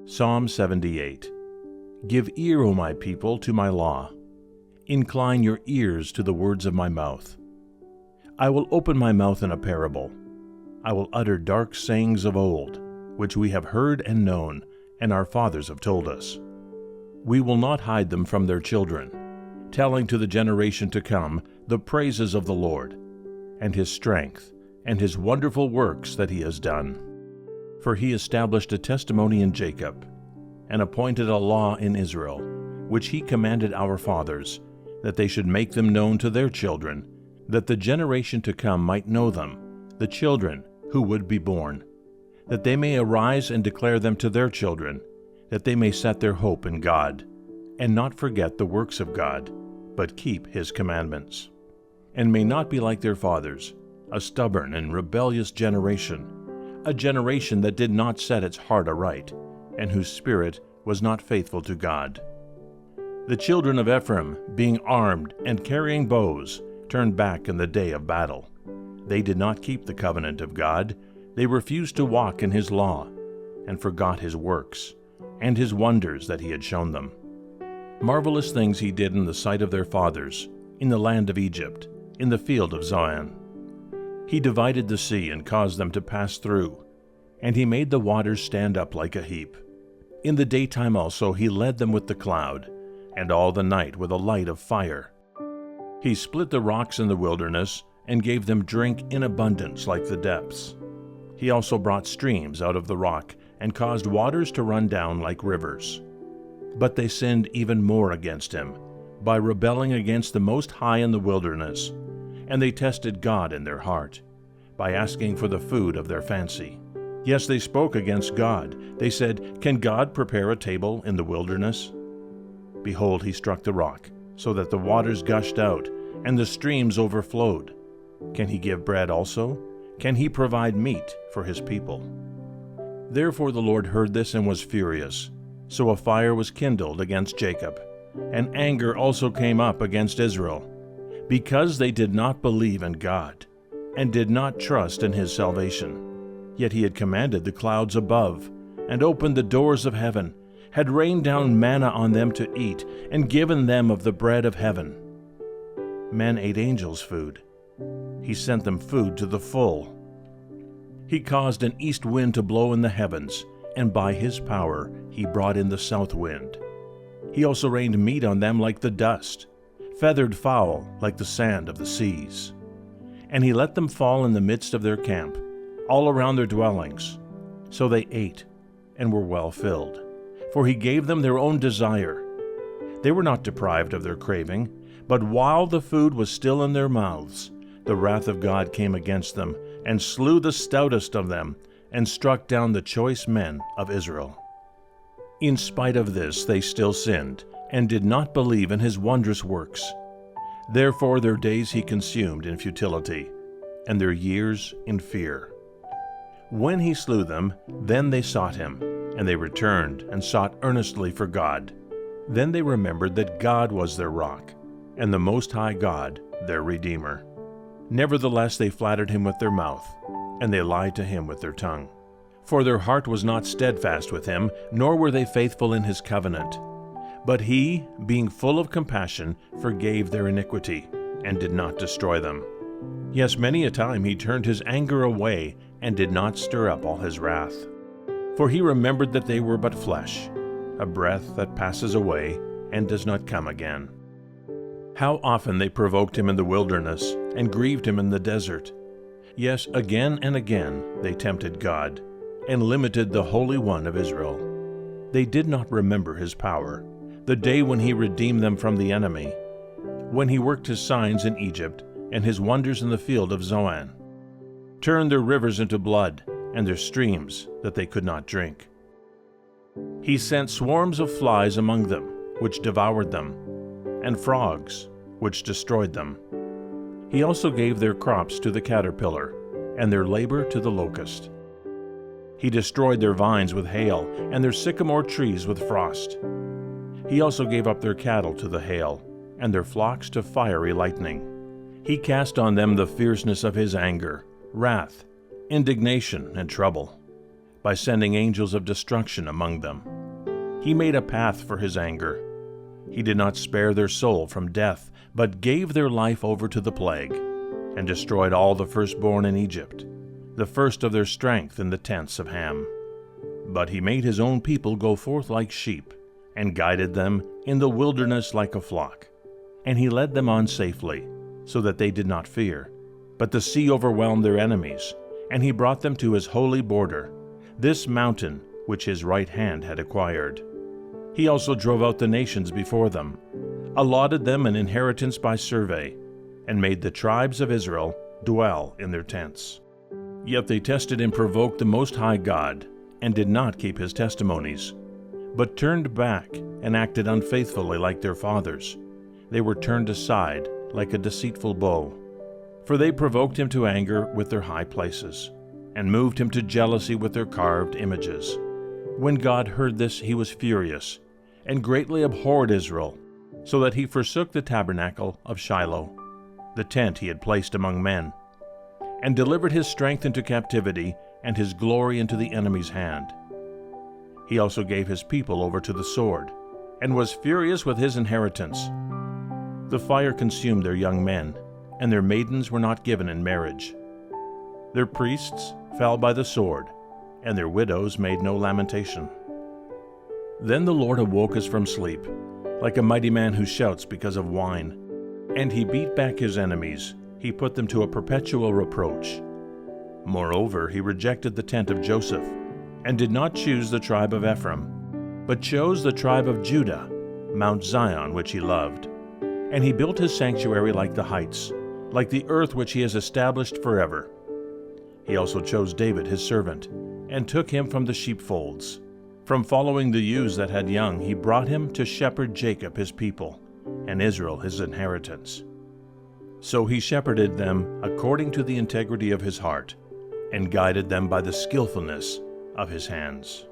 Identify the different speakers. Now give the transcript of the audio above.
Speaker 1: Psalm 78. Give ear, O my people, to my law. Incline your ears to the words of my mouth. I will open my mouth in a parable. I will utter dark sayings of old, which we have heard and known, and our fathers have told us. We will not hide them from their children, telling to the generation to come the praises of the Lord, and his strength, and his wonderful works that he has done. For he established a testimony in Jacob, and appointed a law in Israel, which he commanded our fathers, that they should make them known to their children, that the generation to come might know them, the children who would be born, that they may arise and declare them to their children, that they may set their hope in God, and not forget the works of God, but keep his commandments, and may not be like their fathers, a stubborn and rebellious generation, a generation that did not set its heart aright, and whose spirit was not faithful to God. The children of Ephraim, being armed and carrying bows, turned back in the day of battle. They did not keep the covenant of God. They refused to walk in his law, and forgot his works, and his wonders that he had shown them. Marvelous things he did in the sight of their fathers, in the land of Egypt, in the field of Zoan. He divided the sea and caused them to pass through, and he made the waters stand up like a heap. In the daytime also he led them with the cloud, and all the night with a light of fire. He split the rocks in the wilderness, and gave them drink in abundance like the depths. He also brought streams out of the rock, and caused waters to run down like rivers. But they sinned even more against him, by rebelling against the Most High in the wilderness, and they tested God in their heart, by asking for the food of their fancy. Yes, they spoke against God. They said, Can God prepare a table in the wilderness? Behold, he struck the rock, so that the waters gushed out, and the streams overflowed. Can he give bread also? Can he provide meat for his people? Therefore the Lord heard this and was furious. So a fire was kindled against Jacob, and anger also came up against Israel, because they did not believe in God, and did not trust in his salvation. Yet he had commanded the clouds above, and opened the doors of heaven, had rained down manna on them to eat, and given them of the bread of heaven. Men ate angels' food. He sent them food to the full. He caused an east wind to blow in the heavens, and by his power he brought in the south wind. He also rained meat on them like the dust, feathered fowl like the sand of the seas. And he let them fall in the midst of their camp, all around their dwellings. So they ate, and were well filled. For he gave them their own desire. They were not deprived of their craving, but while the food was still in their mouths, the wrath of God came against them, and slew the stoutest of them, and struck down the choice men of Israel. In spite of this they still sinned, and did not believe in his wondrous works. Therefore their days he consumed in futility, and their years in fear. When he slew them, then they sought him, and they returned and sought earnestly for God. Then they remembered that God was their rock, and the Most High God their Redeemer. Nevertheless they flattered him with their mouth, and they lied to him with their tongue. For their heart was not steadfast with him, nor were they faithful in his covenant. But he, being full of compassion, forgave their iniquity, and did not destroy them. Yes, many a time he turned his anger away, and did not stir up all his wrath. For he remembered that they were but flesh, a breath that passes away, and does not come again. How often they provoked him in the wilderness, and grieved him in the desert. Yes, again and again they tempted God, and limited the Holy One of Israel. They did not remember his power, the day when he redeemed them from the enemy, when he worked his signs in Egypt, and his wonders in the field of Zoan, turned their rivers into blood, and their streams that they could not drink. He sent swarms of flies among them, which devoured them, and frogs, which destroyed them. He also gave their crops to the caterpillar, and their labor to the locust. He destroyed their vines with hail, and their sycamore trees with frost. He also gave up their cattle to the hail, and their flocks to fiery lightning. He cast on them the fierceness of his anger, wrath, indignation, and trouble. by sending angels of destruction among them. He made a path for his anger. He did not spare their soul from death, but gave their life over to the plague, and destroyed all the firstborn in Egypt, the first of their strength in the tents of Ham. But he made his own people go forth like sheep, and guided them in the wilderness like a flock. And he led them on safely, so that they did not fear. But the sea overwhelmed their enemies, and he brought them to his holy border, this mountain which his right hand had acquired. He also drove out the nations before them, allotted them an inheritance by survey, and made the tribes of Israel dwell in their tents. Yet they tested and provoked the Most High God, and did not keep his testimonies, but turned back and acted unfaithfully like their fathers. They were turned aside like a deceitful bow. For they provoked him to anger with their high places, and moved him to jealousy with their carved images. When God heard this, he was furious, and greatly abhorred Israel, so that he forsook the tabernacle of Shiloh, the tent he had placed among men, and delivered his strength into captivity, and his glory into the enemy's hand. He also gave his people over to the sword, and was furious with his inheritance. The fire consumed their young men, and their maidens were not given in marriage. Their priests fell by the sword, and their widows made no lamentation. Then the Lord awoke us from sleep, like a mighty man who shouts because of wine. And he beat back his enemies, he put them to a perpetual reproach. Moreover, he rejected the tent of Joseph, and did not choose the tribe of Ephraim, but chose the tribe of Judah, Mount Zion, which he loved. And he built his sanctuary like the heights, like the earth which he has established forever. He also chose David his servant, and took him from the sheepfolds. From following the ewes that had young, he brought him to shepherd Jacob his people, and Israel his inheritance. So he shepherded them according to the integrity of his heart, and guided them by the skillfulness of his hands.